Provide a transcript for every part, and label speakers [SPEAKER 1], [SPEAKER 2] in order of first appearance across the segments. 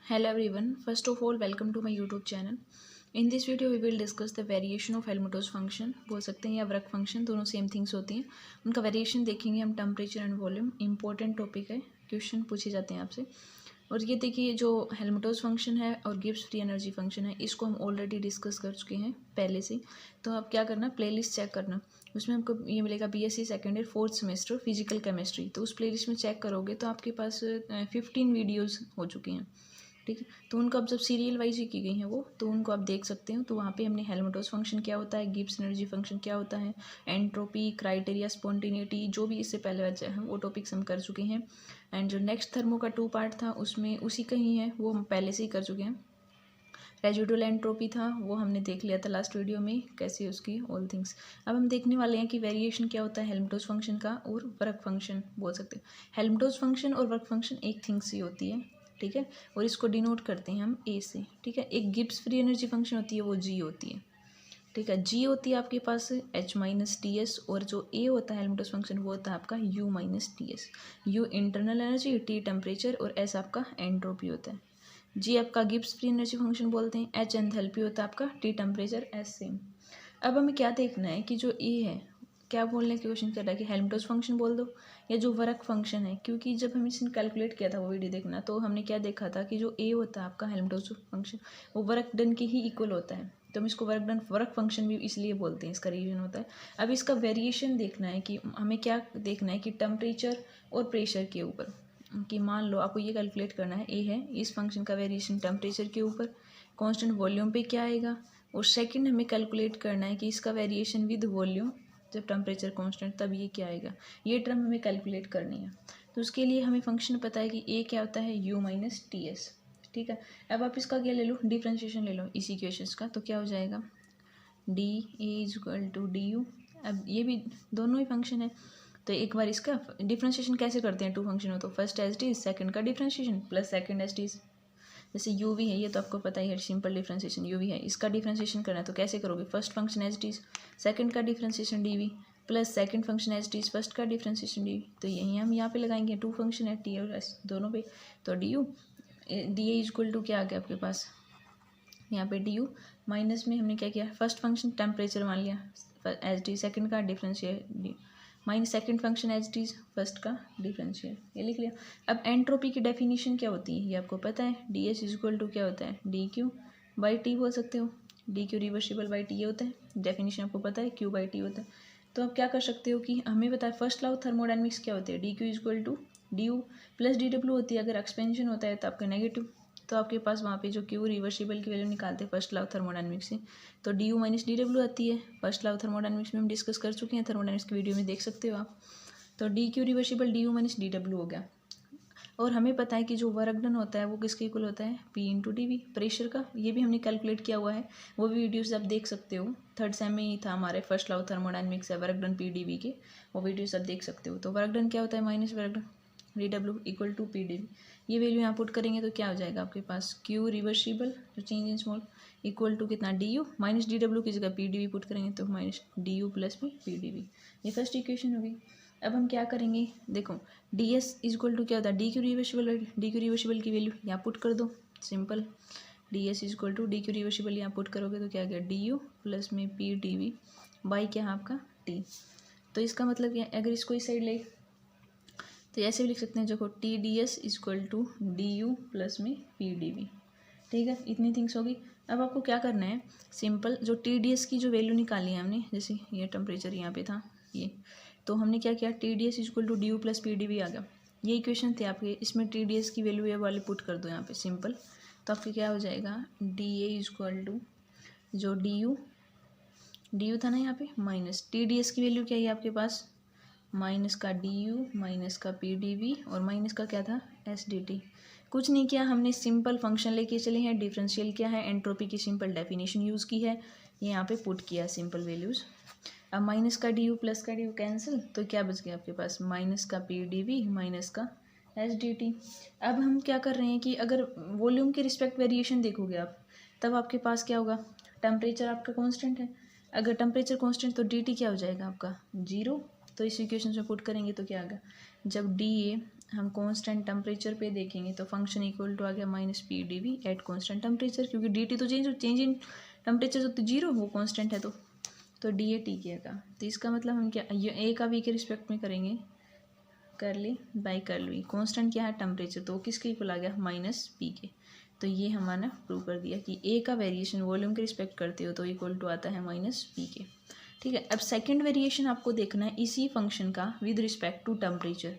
[SPEAKER 1] Hello everyone, first of all welcome to my YouTube channel. In this video we will discuss the variation of Helmholtz function, बोल सकते हैं या work function, दोनों same things होती हैं. उनका variation देखेंगे हम. Temperature and volume important topic है, क्वेश्चन पूछे जाते हैं आपसे. और ये देखिए जो हेल्महोल्ट्ज़ फंक्शन है और गिब्स फ्री एनर्जी फंक्शन है, इसको हम ऑलरेडी डिस्कस कर चुके हैं पहले से. तो अब क्या करना, प्लेलिस्ट चेक करना. उसमें हमको ये मिलेगा BSc second year fourth semester physical chemistry. तो उस प्लेलिस्ट में चेक करोगे तो आपके पास 15 वीडियोज़ हो चुके हैं. ठीक है, तो उनको अब जब सीरियल वाइज ही की गई हैं वो, तो उनको आप देख सकते हो. तो वहाँ पे हमने हेल्महोल्ट्ज़ फंक्शन क्या होता है, गिब्स एनर्जी फंक्शन क्या होता है, एंट्रोपी, क्राइटेरिया, स्पॉन्टेनिटी, जो भी इससे पहले बचे हैं वो टॉपिक्स हम कर चुके हैं. एंड जो नेक्स्ट थर्मो का 2 पार्ट था उसमें उसी का ही है, वो हम पहले से ही कर चुके हैं. रेजिडुअल एंट्रोपी था वो हमने देख लिया था लास्ट वीडियो में, कैसे उसकी ऑल थिंग्स. अब हम देखने वाले हैं कि वेरिएशन क्या होता है हेल्महोल्ट्ज़ फंक्शन का और वर्क फंक्शन बोल सकते हैं. हेल्महोल्ट्ज़ फंक्शन और वर्क फंक्शन एक थिंग्स ही होती है. ठीक है, और इसको डिनोट करते हैं हम ए से. ठीक है, एक गिब्स फ्री एनर्जी फंक्शन होती है वो जी होती है. ठीक है, जी होती है आपके पास एच माइनस टी एस, और जो ए होता है हेल्महोल्ट्ज़ फंक्शन वो होता है आपका you minus T S. You internal energy, T temperature और एस आपका एंट्रोपी होता है. जी आपका गिब्स फ्री एनर्जी फंक्शन बोलते हैं. एच एंथैल्पी होता है आपका, टी टेम्परेचर, एस सेम. अब हमें क्या देखना है कि जो ए है, क्या बोलने की क्वेश्चन कर रहा है कि हेल्महोल्ट्ज़ फंक्शन बोल दो या जो वर्क फंक्शन है. क्योंकि जब हम इसने कैलकुलेट किया था वो वीडियो देखना, तो हमने क्या देखा था कि जो ए होता है आपका हेल्महोल्ट्ज़ फंक्शन वो वर्क डन के ही इक्वल होता है. तो हम इसको वर्क डन वर्क फंक्शन भी इसलिए बोलते हैं, इसका रीजन होता है. अब इसका वेरिएशन देखना है कि हमें क्या देखना है कि टेम्परेचर और प्रेशर के ऊपर, कि मान लो आपको ये कैलकुलेट करना है, ए है, इस फंक्शन का वेरिएशन टेम्परेचर के ऊपर, कांस्टेंट वॉल्यूम पे क्या आएगा. और सेकंड हमें कैलकुलेट करना है कि इसका वेरिएशन विद वॉल्यूम, जब टेम्परेचर कांस्टेंट तब ये क्या आएगा. ये टर्म हमें कैलकुलेट करनी है. तो उसके लिए हमें फंक्शन पता है कि ए क्या होता है, यू माइनस टी एस. ठीक है, अब आप इसका क्या ले लो, डिफ्रेंशिएशन ले लो इसी इक्वेशंस का. तो क्या हो जाएगा, D A is equal to D U. अब ये भी दोनों ही फंक्शन है, तो एक बार इसका डिफ्रेंशिएशन कैसे करते हैं, टू फंक्शन हो तो फर्स्ट एज टी सेकंड का differentiation plus second as T. जैसे यू वी है, ये तो आपको पता ही है, सिंपल डिफ्रेंशिएशन यू वी है, इसका डिफ्रेंशिएशन करना है तो कैसे करोगे, first function as T second का differentiation D V plus second function as it first का डिफ्रेंशिएशन डी वी. तो यही हम यहाँ पे लगाएंगे, टू फंक्शन है टी और एस दोनों पे. तो D U D A equal to क्या आ गया आपके पास, यहाँ पे डी यू माइनस में हमने क्या किया, फर्स्ट फंक्शन टेम्परेचर मान लिया एच डी, सेकंड का differential minus second function H D first का डिफरेंशियल, ये लिख लिया. अब एंट्रोपी की डेफिनेशन क्या होती है ये आपको पता है, D S is equal to क्या होता है, डी क्यू बाई टी बोल सकते हो. D Q reversible by T ये होता है, डेफिनेशन आपको पता है, क्यू बाई टी होता है. तो आप क्या कर सकते हो कि हमें पता है फर्स्ट लॉ ऑफ थर्मोडायनेमिक्स क्या होती है, D Q is equal to D U plus D W होती है. अगर एक्सपेंशन होता है तो आपका नेगेटिव, तो आपके पास वहाँ पे जो क्यू रिवर्सिबल की वैल्यू निकालते हैं फर्स्ट लॉ ऑफ थर्मोडायनेमिक्स से, तो D U minus D W आती है. फर्स्ट लॉ ऑफ थर्मोडायनेमिक्स में हम डिस्कस कर चुके हैं, थर्मोडायनेमिक्स की वीडियो में देख सकते हो आप. तो D Q reversible D U minus D W हो गया. और हमें पता है कि जो वर्क डन होता है वो किसके इक्वल होता है, P into D V, pressure का. ये भी हमने कैलकुलेट किया हुआ है, वो भी वीडियोज़ आप देख सकते हो. थर्ड सेम में ही था हमारे, फर्स्ट लॉ ऑफ थर्मोडायनेमिक्स है work done P D V के, वो वीडियोज़ आप देख सकते हो. तो वर्क डन क्या होता है, minus work done D W equal to P D V. ये वैल्यू यहाँ पुट करेंगे तो क्या हो जाएगा आपके पास, क्यू रिवर्सिबल जो change in small equal to कितना, D U minus D W की जगह पी डी वी पुट करेंगे तो माइनस डी यू प्लस में पी डी वी. ये फर्स्ट इक्वेशन होगी. अब हम क्या करेंगे, देखो D S is equal to क्या होता है, D Q reversible. D Q reversible की वैल्यू यहाँ पुट कर दो, simple. D S is equal to D Q reversible यहाँ पुट करोगे तो क्या गया, डी यू प्लस में पी डी वी बाई क्या है आपका टी. तो इसका मतलब क्या, अगर इसको इस साइड ले तो ऐसे भी लिख सकते हैं, देखो T D S is equal to D U plus में पी डी वी. ठीक है, इतनी थिंग्स होगी. अब आपको क्या करना है, सिंपल जो टी डी एस की जो वैल्यू निकाली है हमने, जैसे ये टेम्परेचर यहाँ पे था ये, तो हमने क्या किया, T D S is equal to D U plus P D V आ गया. ये इक्वेशन थे आपके, इसमें टी डी एस की वैल्यू ये वाली पुट कर दो यहाँ पे, सिंपल. तो आपके क्या हो जाएगा, D A is equal to जो डी यू था ना यहाँ पे, माइनस टी डी एस की वैल्यू क्या है आपके पास, माइनस का डी यू माइनस का पी डी वी और माइनस का क्या था, एस डी टी. कुछ नहीं किया हमने, सिंपल फंक्शन लेके चले हैं. डिफरेंशियल क्या है, एंट्रोपी की सिंपल डेफिनेशन यूज़ की है, ये यहाँ पे पुट किया सिंपल वैल्यूज़. अब माइनस का डी यू प्लस का डी यू कैंसिल, तो क्या बच गया आपके पास, माइनस का पी डी वी माइनस का एस डी टी. अब हम क्या कर रहे हैं कि अगर वॉल्यूम के रिस्पेक्ट वेरिएशन देखोगे आप, तब आपके पास क्या होगा, टेम्परेचर आपका कॉन्स्टेंट है. अगर टेम्परेचर कॉन्स्टेंट तो डी टी क्या हो जाएगा आपका, जीरो. तो इस इक्वेशन में पुट करेंगे तो क्या आएगा, जब डी ए हम कांस्टेंट टेम्परेचर पे देखेंगे तो फंक्शन इक्वल टू आ गया minus P D V at constant temperature, क्योंकि डी टी तो चेंज इन टेम्परेचर तो जीरो, वो कांस्टेंट है तो डी ए टी के का। तो इसका मतलब हम क्या ये ए का वी के रिस्पेक्ट में करेंगे करली बाई कर्ल वी। कांस्टेंट क्या है टेम्परेचर, तो किसके इक्वल आ गया माइनस पी के। तो ये हमारा प्रूव कर दिया कि ए का वेरिएशन वॉल्यूम के रिस्पेक्ट करते हो तो इक्वल टू आता है माइनस पी के। ठीक है, अब सेकंड वेरिएशन आपको देखना है इसी फंक्शन का विद रिस्पेक्ट टू टेम्परेचर,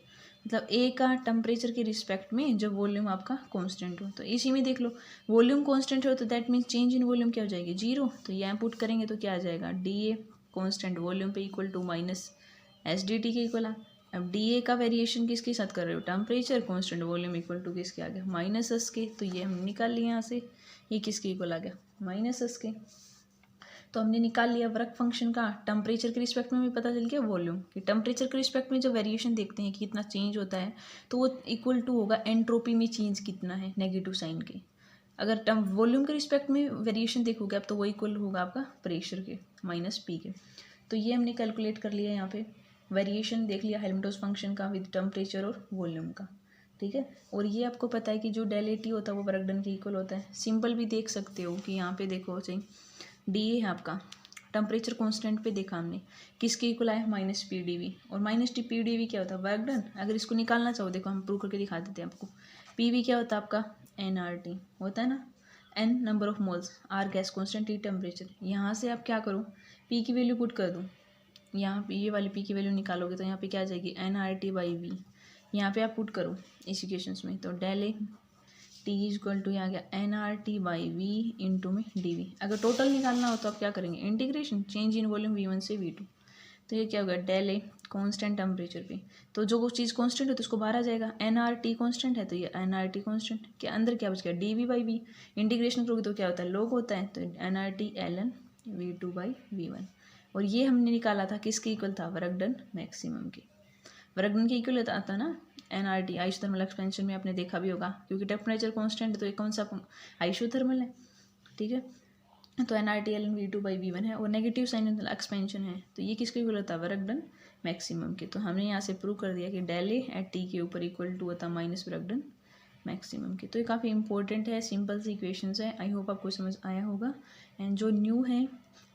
[SPEAKER 1] मतलब ए का टेम्परेचर के रिस्पेक्ट में जब वॉल्यूम आपका कांस्टेंट हो। तो इसी में देख लो वॉल्यूम कांस्टेंट हो तो that means change in volume क्या हो जाएगी जीरो। तो यहाँ पुट करेंगे तो क्या आ जाएगा डी ए कॉन्स्टेंट वॉल्यूम पे equal to minus S D T के इक्वल आ। अब डी ए का वेरिएशन किसके साथ कर रहे हो temperature, constant volume equal to किसके आ गया माइनस एस के। तो ये हम निकाल लिया यहाँ से, ये किसके इक्वल आ गया माइनस एस के। तो हमने निकाल लिया वर्क फंक्शन का टेम्परेचर के रिस्पेक्ट में भी पता चल गया वॉल्यूम कि टेम्परेचर के रिस्पेक्ट में जब वेरिएशन देखते हैं कि कितना चेंज होता है तो वो इक्वल टू होगा एंट्रोपी में चेंज कितना है नेगेटिव साइन के। अगर वॉल्यूम के रिस्पेक्ट में वेरिएशन देखोगे आप तो वो इक्वल होगा आपका प्रेशर के माइनस पी के। तो ये हमने कैलकुलेट कर लिया यहाँ पे वेरिएशन देख लिया हेल्महोल्ट्ज़ फंक्शन का विद टेम्परेचर और वॉल्यूम का। ठीक है, और ये आपको पता है कि जो डेल ए टी होता है वो वर्क डन के इक्वल होता है। सिंपल भी देख सकते हो कि यहाँ पे देखो चाहिए डी ए है आपका टेम्परेचर कांस्टेंट पे देखा हमने किसके इक्वल आया माइनस पी डी वी, और minus T P D V क्या होता है वर्क डन। अगर इसको निकालना चाहो देखो हम प्रूव करके दिखा देते हैं आपको। पी वी क्या होता है आपका एन आर टी होता है ना, N number of moles, R gas constant, T temperature. यहाँ से आप क्या करो पी की वैल्यू पुट कर दो, यहाँ पे ये वाली पी की वैल्यू निकालोगे तो यहाँ पे क्या आ जाएगी N R T by V. यहाँ पे आप पुट करो इस इक्वेशंस में तो del A T is equal to आ गया N R T by V into में डी वी। अगर टोटल निकालना हो तो आप क्या करेंगे integration change in volume V one से वी टू। तो ये क्या होगा डेल ए कॉन्स्टेंट टेम्परेचर पे, तो जो चीज़ कॉन्स्टेंट है तो उसको बाहर आ जाएगा। एन आर टी कॉन्स्टेंट है तो ये एन आर टी कॉन्स्टेंट के अंदर क्या बच गया D V by V. Integration करोगे तो क्या होता है लोग होता है तो N R T L N V two by V one. और ये हमने निकाला था किसके इक्वल था वर्क डन मैक्सिमम के। वर्क डन के इक्वल आता ना N R T isothermal expansion में आपने देखा भी होगा, क्योंकि टेम्परेचर कांस्टेंट है तो ये कौन सा आइसोथर्मल है। ठीक है, तो N R T L N V two by V one है और नेगेटिव साइन एक्सपेंशन है तो ये किसके इक्वल होता है वर्क डन मैक्सिमम के। तो हमने यहाँ से प्रूव कर दिया कि डेल ए एट टी के ऊपर इक्वल टू होता माइनस वर्क डन मैक्सिमम के। तो ये काफ़ी इंपॉर्टेंट है, सिंपल सी इक्वेशंस है। आई होप आपको समझ आया होगा। एंड जो न्यू है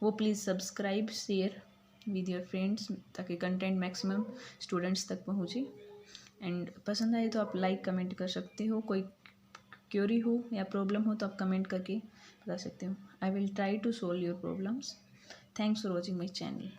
[SPEAKER 1] वो please subscribe share with your friends ताकि कंटेंट मैक्सिमम स्टूडेंट्स तक पहुँचे। एंड पसंद आए तो आप लाइक कमेंट कर सकते हो, कोई क्वेरी हो या प्रॉब्लम हो तो आप कमेंट करके बता सकते हो। I will try to solve your problems. Thanks for watching my channel.